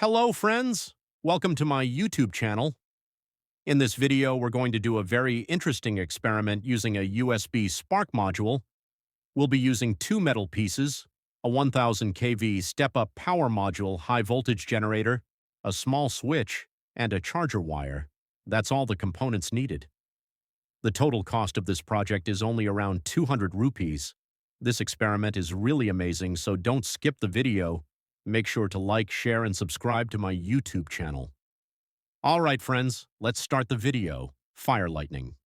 Hello, friends! Welcome to my YouTube channel. In this video, we're going to do a very interesting experiment using a USB spark module. We'll be using two metal pieces, a 1000 kV step-up power module high voltage generator, a small switch, and a charger wire. That's all the components needed. The total cost of this project is only around 200 rupees. This experiment is really amazing, so don't skip the video. Make sure to like, share, and subscribe to my YouTube channel. All right, friends, let's start the video. Fire lightning.